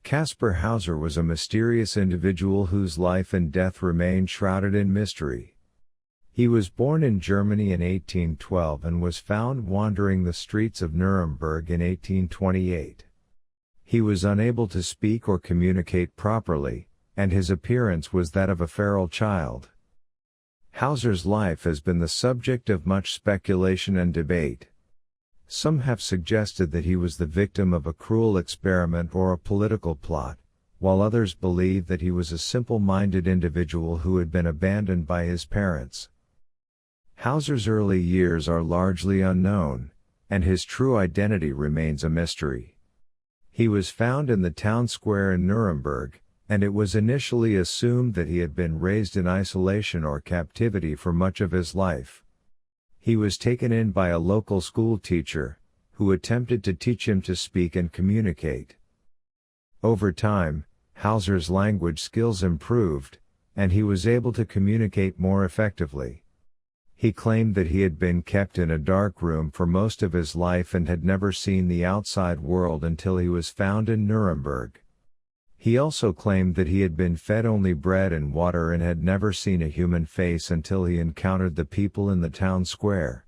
Kasper Hauser was a mysterious individual whose life and death remain shrouded in mystery. He was born in Germany in 1812 and was found wandering the streets of Nuremberg in 1828. He was unable to speak or communicate properly, and his appearance was that of a feral child. Hauser's life has been the subject of much speculation and debate. Some have suggested that he was the victim of a cruel experiment or a political plot, while others believe that he was a simple-minded individual who had been abandoned by his parents. Hauser's early years are largely unknown, and his true identity remains a mystery. He was found in the town square in Nuremberg, and it was initially assumed that he had been raised in isolation or captivity for much of his life. He was taken in by a local school teacher, who attempted to teach him to speak and communicate. Over time, Hauser's language skills improved, and he was able to communicate more effectively. He claimed that he had been kept in a dark room for most of his life and had never seen the outside world until he was found in Nuremberg. He also claimed that he had been fed only bread and water and had never seen a human face until he encountered the people in the town square.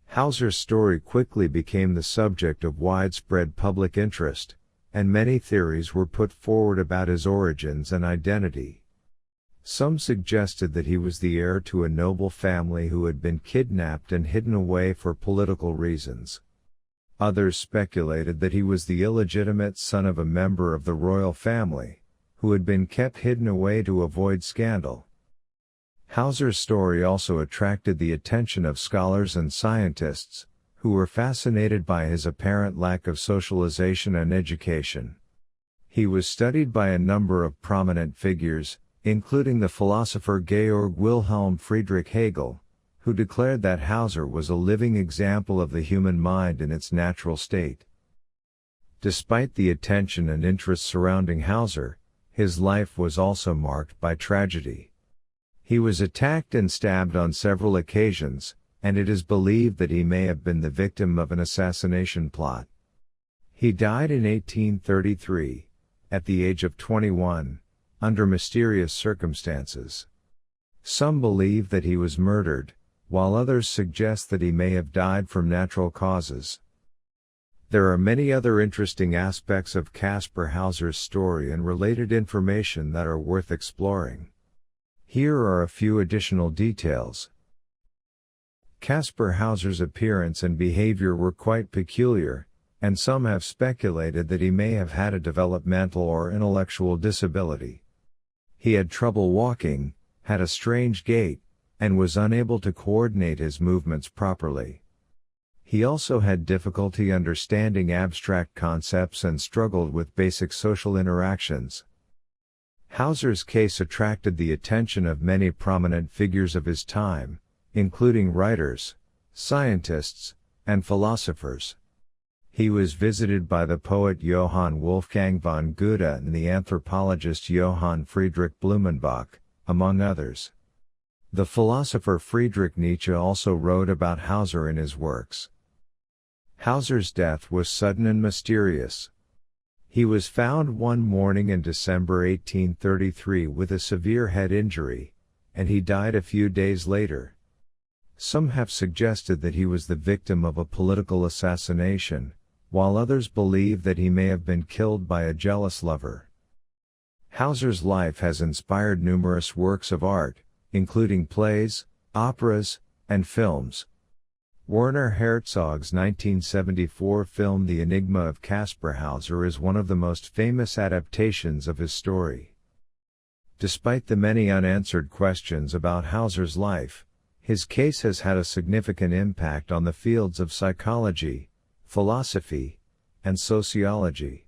Hauser's story quickly became the subject of widespread public interest, and many theories were put forward about his origins and identity. Some suggested that he was the heir to a noble family who had been kidnapped and hidden away for political reasons. Others speculated that he was the illegitimate son of a member of the royal family, who had been kept hidden away to avoid scandal. Hauser's story also attracted the attention of scholars and scientists, who were fascinated by his apparent lack of socialization and education. He was studied by a number of prominent figures, including the philosopher Georg Wilhelm Friedrich Hegel, who declared that Hauser was a living example of the human mind in its natural state. Despite the attention and interest surrounding Hauser, his life was also marked by tragedy. He was attacked and stabbed on several occasions, and it is believed that he may have been the victim of an assassination plot. He died in 1833, at the age of 21, under mysterious circumstances. Some believe that he was murdered, while others suggest that he may have died from natural causes. There are many other interesting aspects of Kasper Hauser's story and related information that are worth exploring. Here are a few additional details. Kasper Hauser's appearance and behavior were quite peculiar, and some have speculated that he may have had a developmental or intellectual disability. He had trouble walking, had a strange gait, and was unable to coordinate his movements properly. He also had difficulty understanding abstract concepts and struggled with basic social interactions. Hauser's case attracted the attention of many prominent figures of his time, including writers, scientists, and philosophers. He was visited by the poet Johann Wolfgang von Goethe and the anthropologist Johann Friedrich Blumenbach, among others. The philosopher Friedrich Nietzsche also wrote about Hauser in his works. Hauser's death was sudden and mysterious. He was found one morning in December 1833 with a severe head injury, and he died a few days later. Some have suggested that he was the victim of a political assassination, while others believe that he may have been killed by a jealous lover. Hauser's life has inspired numerous works of art, including plays, operas, and films. Werner Herzog's 1974 film The Enigma of Kasper Hauser is one of the most famous adaptations of his story. Despite the many unanswered questions about Hauser's life, his case has had a significant impact on the fields of psychology, philosophy, and sociology.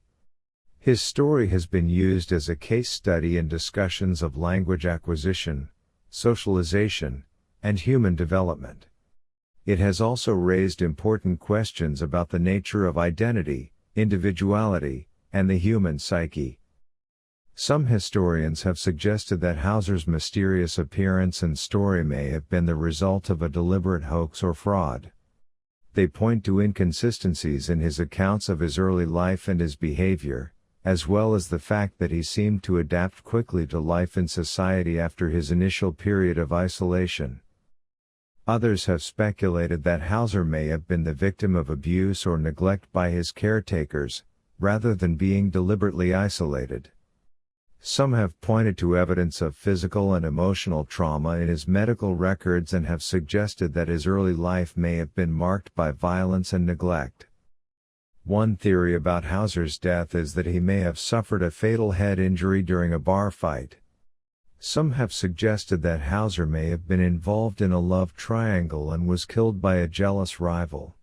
His story has been used as a case study in discussions of language acquisition, socialization, and human development. It has also raised important questions about the nature of identity, individuality, and the human psyche. Some historians have suggested that Hauser's mysterious appearance and story may have been the result of a deliberate hoax or fraud. They point to inconsistencies in his accounts of his early life and his behavior, as well as the fact that he seemed to adapt quickly to life in society after his initial period of isolation. Others have speculated that Hauser may have been the victim of abuse or neglect by his caretakers, rather than being deliberately isolated. Some have pointed to evidence of physical and emotional trauma in his medical records and have suggested that his early life may have been marked by violence and neglect. One theory about Hauser's death is that he may have suffered a fatal head injury during a bar fight. Some have suggested that Hauser may have been involved in a love triangle and was killed by a jealous rival.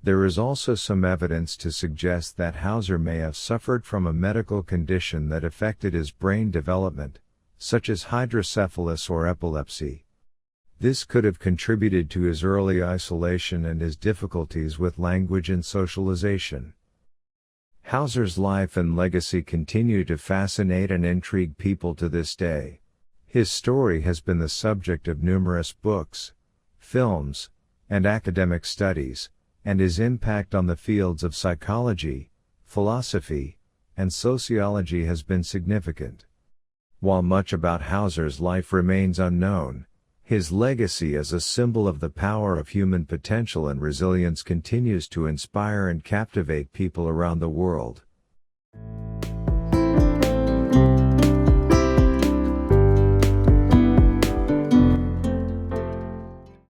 There is also some evidence to suggest that Hauser may have suffered from a medical condition that affected his brain development, such as hydrocephalus or epilepsy. This could have contributed to his early isolation and his difficulties with language and socialization. Hauser's life and legacy continue to fascinate and intrigue people to this day. His story has been the subject of numerous books, films, and academic studies, and his impact on the fields of psychology, philosophy, and sociology has been significant. While much about Hauser's life remains unknown, his legacy as a symbol of the power of human potential and resilience continues to inspire and captivate people around the world.